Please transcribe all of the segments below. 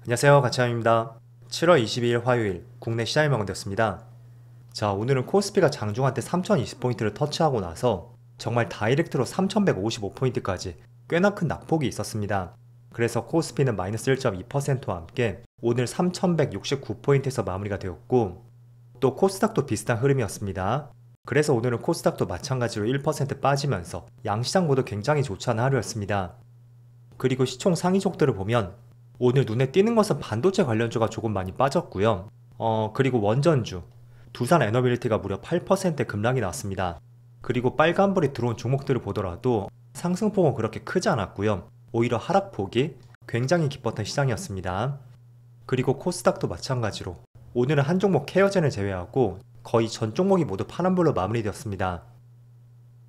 안녕하세요, 가차입니다. 7월 22일 화요일 국내 시장이 마감되었습니다. 자, 오늘은 코스피가 장중한테 3020포인트를 터치하고 나서 정말 다이렉트로 3155포인트까지 꽤나 큰 낙폭이 있었습니다. 그래서 코스피는 마이너스 1.2%와 함께 오늘 3169포인트에서 마무리가 되었고, 또 코스닥도 비슷한 흐름이었습니다. 그래서 오늘은 코스닥도 마찬가지로 1% 빠지면서 양시장 모두 굉장히 좋지 않은 하루였습니다. 그리고 시총 상위족들을 보면 오늘 눈에 띄는 것은 반도체 관련주가 조금 많이 빠졌고요. 그리고 원전주, 두산 에너빌리티가 무려 8% 급락이 나왔습니다. 그리고 빨간불이 들어온 종목들을 보더라도 상승폭은 그렇게 크지 않았고요. 오히려 하락폭이 굉장히 깊었던 시장이었습니다. 그리고 코스닥도 마찬가지로 오늘은 한 종목 케어젠을 제외하고 거의 전 종목이 모두 파란불로 마무리되었습니다.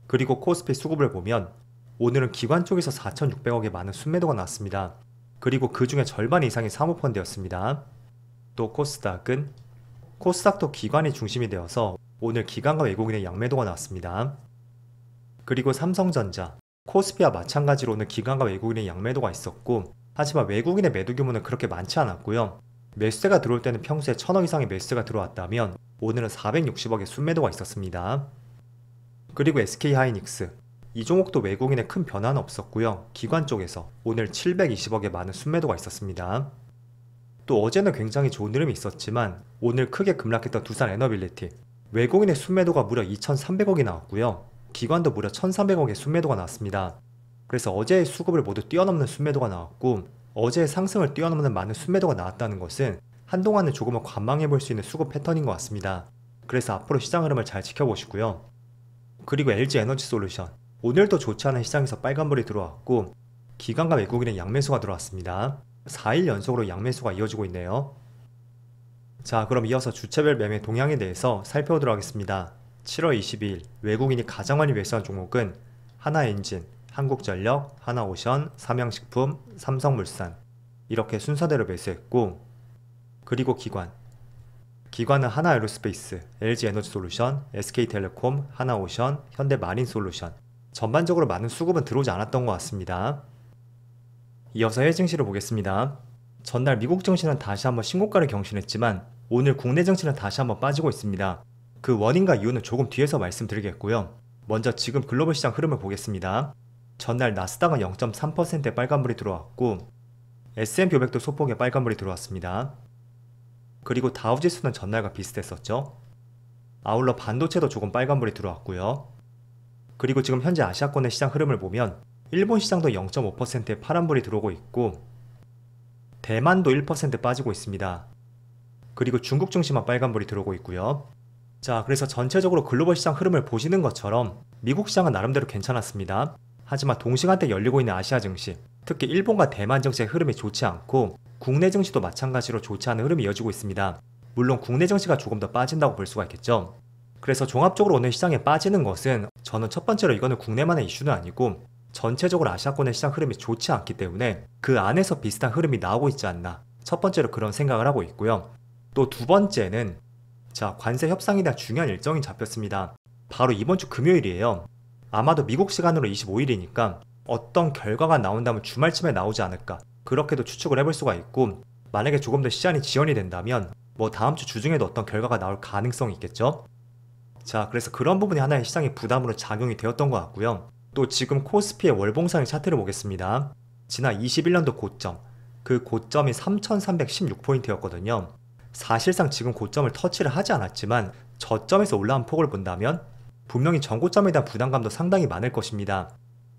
그리고 코스피 수급을 보면 오늘은 기관 쪽에서 4,600억의 많은 순매도가 나왔습니다. 그리고 그 중에 절반 이상이 사모펀드였습니다. 또 코스닥도 기관이 중심이 되어서 오늘 기관과 외국인의 양매도가 나왔습니다. 그리고 삼성전자, 코스피와 마찬가지로 오늘 기관과 외국인의 양매도가 있었고, 하지만 외국인의 매도 규모는 그렇게 많지 않았고요. 매수세가 들어올 때는 평소에 1,000억 이상의 매수세가 들어왔다면 오늘은 460억의 순매도가 있었습니다. 그리고 SK하이닉스, 이 종목도 외국인의 큰 변화는 없었고요. 기관 쪽에서 오늘 720억의 많은 순매도가 있었습니다. 또 어제는 굉장히 좋은 흐름이 있었지만 오늘 크게 급락했던 두산 에너빌리티, 외국인의 순매도가 무려 2,300억이 나왔고요. 기관도 무려 1,300억의 순매도가 나왔습니다. 그래서 어제의 수급을 모두 뛰어넘는 순매도가 나왔고, 어제의 상승을 뛰어넘는 많은 순매도가 나왔다는 것은 한동안은 조금은 관망해 볼 수 있는 수급 패턴인 것 같습니다. 그래서 앞으로 시장 흐름을 잘 지켜보시고요. 그리고 LG에너지솔루션, 오늘도 좋지 않은 시장에서 빨간불이 들어왔고 기관과 외국인의 양매수가 들어왔습니다. 4일 연속으로 양매수가 이어지고 있네요. 자, 그럼 이어서 주체별 매매 동향에 대해서 살펴보도록 하겠습니다. 7월 22일 외국인이 가장 많이 매수한 종목은 하나엔진, 한국전력, 하나오션, 삼양식품, 삼성물산 이렇게 순서대로 매수했고, 그리고 기관은 하나에로스페이스, LG에너지솔루션, SK텔레콤, 하나오션, 현대마린솔루션, 전반적으로 많은 수급은 들어오지 않았던 것 같습니다. 이어서 해외 증시를 보겠습니다. 전날 미국 증시는 다시 한번 신고가를 경신했지만 오늘 국내 증시는 다시 한번 빠지고 있습니다. 그 원인과 이유는 조금 뒤에서 말씀드리겠고요. 먼저 지금 글로벌 시장 흐름을 보겠습니다. 전날 나스닥은 0.3%의 빨간불이 들어왔고 S&P 500도 소폭의 빨간불이 들어왔습니다. 그리고 다우지수는 전날과 비슷했었죠. 아울러 반도체도 조금 빨간불이 들어왔고요. 그리고 지금 현재 아시아권의 시장 흐름을 보면 일본 시장도 0.5%의 파란불이 들어오고 있고 대만도 1% 빠지고 있습니다. 그리고 중국 증시만 빨간불이 들어오고 있고요. 자, 그래서 전체적으로 글로벌 시장 흐름을 보시는 것처럼 미국 시장은 나름대로 괜찮았습니다. 하지만 동시간대 열리고 있는 아시아 증시, 특히 일본과 대만 증시의 흐름이 좋지 않고 국내 증시도 마찬가지로 좋지 않은 흐름이 이어지고 있습니다. 물론 국내 증시가 조금 더 빠진다고 볼 수가 있겠죠. 그래서 종합적으로 오늘 시장에 빠지는 것은 저는 첫 번째로 이거는 국내만의 이슈는 아니고 전체적으로 아시아권의 시장 흐름이 좋지 않기 때문에 그 안에서 비슷한 흐름이 나오고 있지 않나, 첫 번째로 그런 생각을 하고 있고요. 또 두 번째는 관세 협상에 대한 중요한 일정이 잡혔습니다. 바로 이번 주 금요일이에요. 아마도 미국 시간으로 25일이니까 어떤 결과가 나온다면 주말쯤에 나오지 않을까, 그렇게도 추측을 해볼 수가 있고, 만약에 조금 더 시간이 지연이 된다면 다음 주 주중에도 어떤 결과가 나올 가능성이 있겠죠. 자, 그래서 그런 부분이 하나의 시장의 부담으로 작용이 되었던 것 같고요. 또 지금 코스피의 월봉상의 차트를 보겠습니다. 지난 21년도 고점, 그 고점이 3,316포인트였거든요. 사실상 지금 고점을 터치를 하지 않았지만 저점에서 올라온 폭을 본다면 분명히 전고점에 대한 부담감도 상당히 많을 것입니다.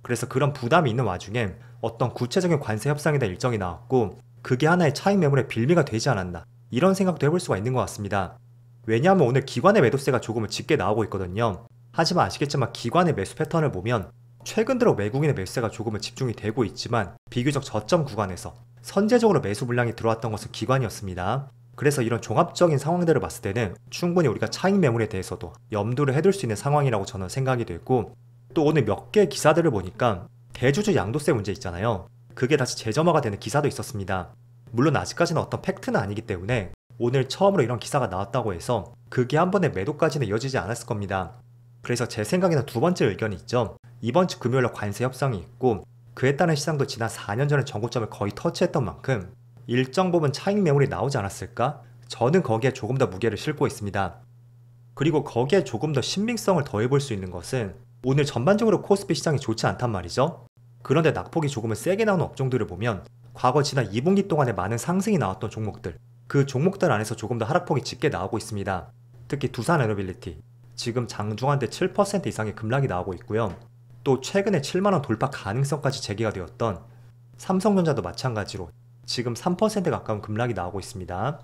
그래서 그런 부담이 있는 와중에 어떤 구체적인 관세 협상에 대한 일정이 나왔고 그게 하나의 차익 매물의 빌미가 되지 않았나, 이런 생각도 해볼 수가 있는 것 같습니다. 왜냐하면 오늘 기관의 매도세가 조금은 짙게 나오고 있거든요. 하지만 아시겠지만 기관의 매수 패턴을 보면 최근 들어 외국인의 매수세가 조금은 집중이 되고 있지만 비교적 저점 구간에서 선제적으로 매수 물량이 들어왔던 것은 기관이었습니다. 그래서 이런 종합적인 상황들을 봤을 때는 충분히 우리가 차익 매물에 대해서도 염두를 해둘 수 있는 상황이라고 저는 생각이 되고, 또 오늘 몇 개의 기사들을 보니까 대주주 양도세 문제 있잖아요. 그게 다시 재점화가 되는 기사도 있었습니다. 물론 아직까지는 어떤 팩트는 아니기 때문에 오늘 처음으로 이런 기사가 나왔다고 해서 그게 한 번에 매도까지는 이어지지 않았을 겁니다. 그래서 제 생각에는 두 번째 의견이 있죠. 이번 주 금요일에 관세 협상이 있고 그에 따른 시장도 지난 4년 전에 전고점을 거의 터치했던 만큼 일정 부분 차익 매물이 나오지 않았을까? 저는 거기에 조금 더 무게를 싣고 있습니다. 그리고 거기에 조금 더 신빙성을 더해볼 수 있는 것은 오늘 전반적으로 코스피 시장이 좋지 않단 말이죠. 그런데 낙폭이 조금은 세게 나오는 업종들을 보면 과거 지난 2분기 동안에 많은 상승이 나왔던 종목들, 그 종목들 안에서 조금 더 하락폭이 짙게 나오고 있습니다. 특히 두산에너빌리티, 지금 장중한데 7% 이상의 급락이 나오고 있고요. 또 최근에 7만원 돌파 가능성까지 제기가 되었던 삼성전자도 마찬가지로 지금 3% 가까운 급락이 나오고 있습니다.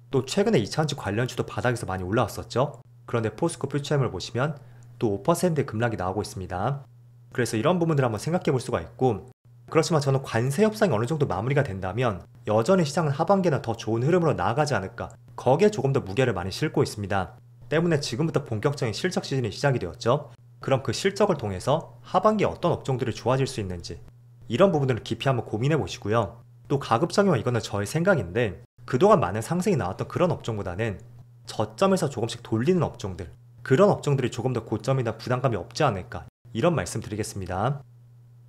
또 최근에 2차전지 관련주도 바닥에서 많이 올라왔었죠. 그런데 포스코 퓨처엠을 보시면 또 5%의 급락이 나오고 있습니다. 그래서 이런 부분들을 한번 생각해 볼 수가 있고, 그렇지만 저는 관세 협상이 어느 정도 마무리가 된다면 여전히 시장은 하반기에는 더 좋은 흐름으로 나아가지 않을까, 거기에 조금 더 무게를 많이 싣고 있습니다. 때문에 지금부터 본격적인 실적 시즌이 시작이 되었죠. 그럼 그 실적을 통해서 하반기에 어떤 업종들이 좋아질 수 있는지, 이런 부분들을 깊이 한번 고민해 보시고요. 또 가급적이면 이거는 저의 생각인데, 그동안 많은 상승이 나왔던 그런 업종보다는 저점에서 조금씩 돌리는 업종들, 그런 업종들이 조금 더 고점이나 부담감이 없지 않을까, 이런 말씀 드리겠습니다.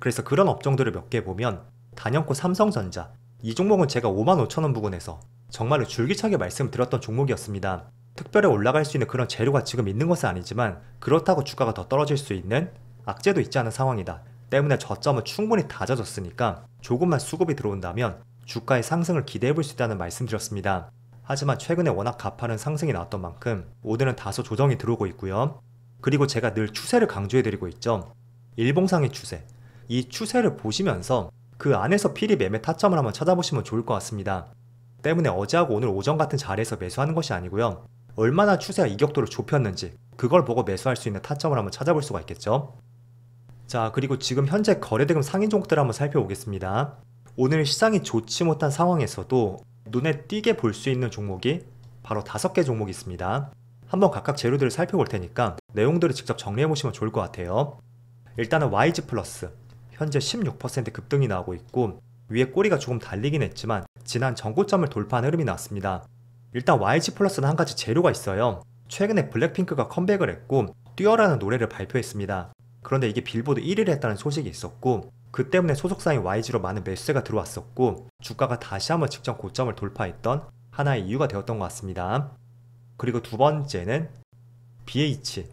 그래서 그런 업종들을 몇 개 보면 단연코 삼성전자, 이 종목은 제가 55,000원 부근에서 정말로 줄기차게 말씀드렸던 종목이었습니다. 특별히 올라갈 수 있는 그런 재료가 지금 있는 것은 아니지만 그렇다고 주가가 더 떨어질 수 있는 악재도 있지 않은 상황이다. 때문에 저점은 충분히 다져졌으니까 조금만 수급이 들어온다면 주가의 상승을 기대해 볼 수 있다는 말씀드렸습니다. 하지만 최근에 워낙 가파른 상승이 나왔던 만큼 오늘은 다소 조정이 들어오고 있고요. 그리고 제가 늘 추세를 강조해 드리고 있죠. 일봉상의 추세, 이 추세를 보시면서 그 안에서 필히 매매 타점을 한번 찾아보시면 좋을 것 같습니다. 때문에 어제하고 오늘 오전 같은 자리에서 매수하는 것이 아니고요. 얼마나 추세가 이격도를 좁혔는지 그걸 보고 매수할 수 있는 타점을 한번 찾아볼 수가 있겠죠. 자, 그리고 지금 현재 거래대금 상인 종목들을 한번 살펴보겠습니다. 오늘 시장이 좋지 못한 상황에서도 눈에 띄게 볼 수 있는 종목이 바로 5개 종목이 있습니다. 한번 각각 재료들을 살펴볼 테니까 내용들을 직접 정리해 보시면 좋을 것 같아요. 일단은 YG 플러스, 현재 16% 급등이 나오고 있고 위에 꼬리가 조금 달리긴 했지만 지난 전고점을 돌파한 흐름이 나왔습니다. 일단 YG 플러스는 한 가지 재료가 있어요. 최근에 블랙핑크가 컴백을 했고 뛰어라는 노래를 발표했습니다. 그런데 이게 빌보드 1위를 했다는 소식이 있었고, 그 때문에 소속사인 YG로 많은 매수세가 들어왔었고 주가가 다시 한번 직전 고점을 돌파했던 하나의 이유가 되었던 것 같습니다. 그리고 두 번째는 BH,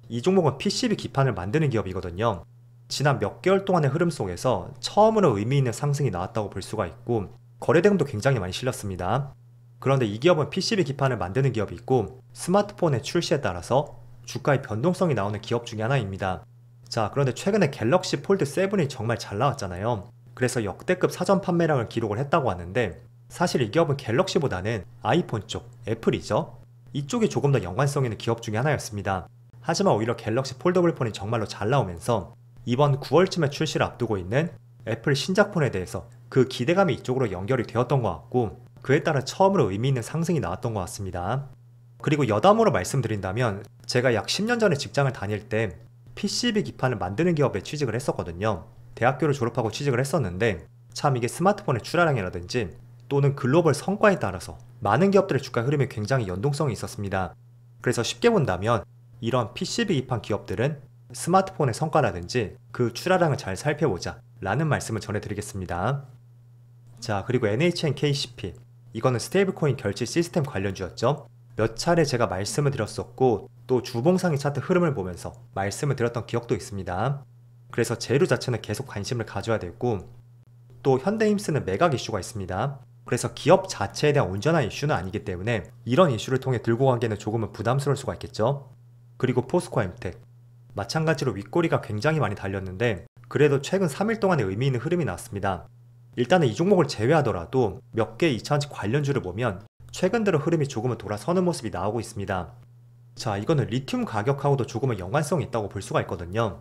이 종목은 PCB 기판을 만드는 기업이거든요. 지난 몇 개월 동안의 흐름 속에서 처음으로 의미 있는 상승이 나왔다고 볼 수가 있고 거래대금도 굉장히 많이 실렸습니다. 그런데 이 기업은 PCB 기판을 만드는 기업이 있고 스마트폰의 출시에 따라서 주가의 변동성이 나오는 기업 중에 하나입니다. 자, 그런데 최근에 갤럭시 폴드 7이 정말 잘 나왔잖아요. 그래서 역대급 사전 판매량을 기록을 했다고 하는데 사실 이 기업은 갤럭시보다는 아이폰 쪽, 애플이죠. 이쪽이 조금 더 연관성 있는 기업 중에 하나였습니다. 하지만 오히려 갤럭시 폴더블 폰이 정말로 잘 나오면서 이번 9월쯤에 출시를 앞두고 있는 애플 신작폰에 대해서 그 기대감이 이쪽으로 연결이 되었던 것 같고 그에 따라 처음으로 의미 있는 상승이 나왔던 것 같습니다. 그리고 여담으로 말씀드린다면 제가 약 10년 전에 직장을 다닐 때 PCB 기판을 만드는 기업에 취직을 했었거든요. 대학교를 졸업하고 취직을 했었는데 참 이게 스마트폰의 출하량이라든지 또는 글로벌 성과에 따라서 많은 기업들의 주가 흐름이 굉장히 연동성이 있었습니다. 그래서 쉽게 본다면 이런 PCB 기판 기업들은 스마트폰의 성과라든지 그 출하량을 잘 살펴보자 라는 말씀을 전해드리겠습니다. 자, 그리고 NHNKCP, 이거는 스테이블코인 결제 시스템 관련주였죠. 몇 차례 제가 말씀을 드렸었고 또 주봉상의 차트 흐름을 보면서 말씀을 드렸던 기억도 있습니다. 그래서 재료 자체는 계속 관심을 가져야 되고 또 현대힘스는 매각 이슈가 있습니다. 그래서 기업 자체에 대한 온전한 이슈는 아니기 때문에 이런 이슈를 통해 들고 가기에는 조금은 부담스러울 수가 있겠죠. 그리고 포스코 엠텍, 마찬가지로 윗꼬리가 굉장히 많이 달렸는데 그래도 최근 3일 동안의 의미 있는 흐름이 나왔습니다. 일단은 이 종목을 제외하더라도 몇 개의 2차전지 관련주를 보면 최근 들어 흐름이 조금은 돌아서는 모습이 나오고 있습니다. 자, 이거는 리튬 가격하고도 조금은 연관성이 있다고 볼 수가 있거든요.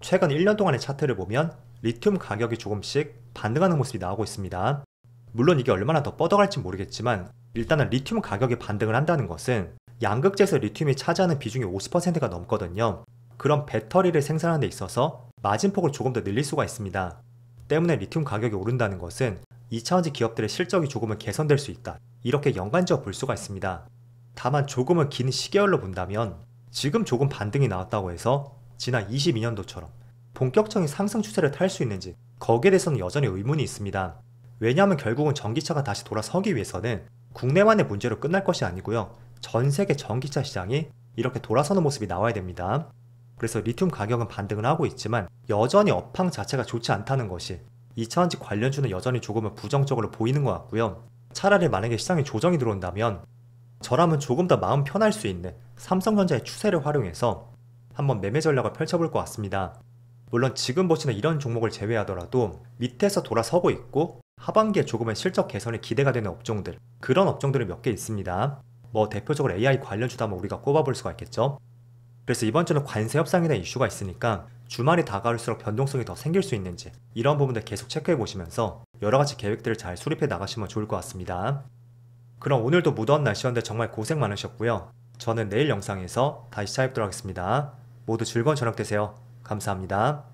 최근 1년 동안의 차트를 보면 리튬 가격이 조금씩 반등하는 모습이 나오고 있습니다. 물론 이게 얼마나 더 뻗어갈지 모르겠지만 일단은 리튬 가격이 반등을 한다는 것은 양극재에서 리튬이 차지하는 비중이 50%가 넘거든요. 그런 배터리를 생산하는 데 있어서 마진폭을 조금 더 늘릴 수가 있습니다. 때문에 리튬 가격이 오른다는 것은 2차전지 기업들의 실적이 조금은 개선될 수 있다, 이렇게 연관지어 볼 수가 있습니다. 다만 조금은 긴 시계열로 본다면 지금 조금 반등이 나왔다고 해서 지난 22년도처럼 본격적인 상승 추세를 탈 수 있는지 거기에 대해서는 여전히 의문이 있습니다. 왜냐하면 결국은 전기차가 다시 돌아서기 위해서는 국내만의 문제로 끝날 것이 아니고요. 전 세계 전기차 시장이 이렇게 돌아서는 모습이 나와야 됩니다. 그래서 리튬 가격은 반등을 하고 있지만 여전히 업황 자체가 좋지 않다는 것이 2차전지 관련주는 여전히 조금은 부정적으로 보이는 것 같고요. 차라리 만약에 시장에 조정이 들어온다면 저라면 조금 더 마음 편할 수 있는 삼성전자의 추세를 활용해서 한번 매매 전략을 펼쳐볼 것 같습니다. 물론 지금 보시는 이런 종목을 제외하더라도 밑에서 돌아서고 있고 하반기에 조금은 실적 개선이 기대가 되는 업종들, 그런 업종들이 몇 개 있습니다. 뭐 대표적으로 AI 관련주도 한번 우리가 꼽아볼 수가 있겠죠. 그래서 이번 주는 관세 협상에 대한 이슈가 있으니까 주말이 다가올수록 변동성이 더 생길 수 있는지 이런 부분들 계속 체크해 보시면서 여러가지 계획들을 잘 수립해 나가시면 좋을 것 같습니다. 그럼 오늘도 무더운 날씨였는데 정말 고생 많으셨고요. 저는 내일 영상에서 다시 찾아뵙도록 하겠습니다. 모두 즐거운 저녁 되세요. 감사합니다.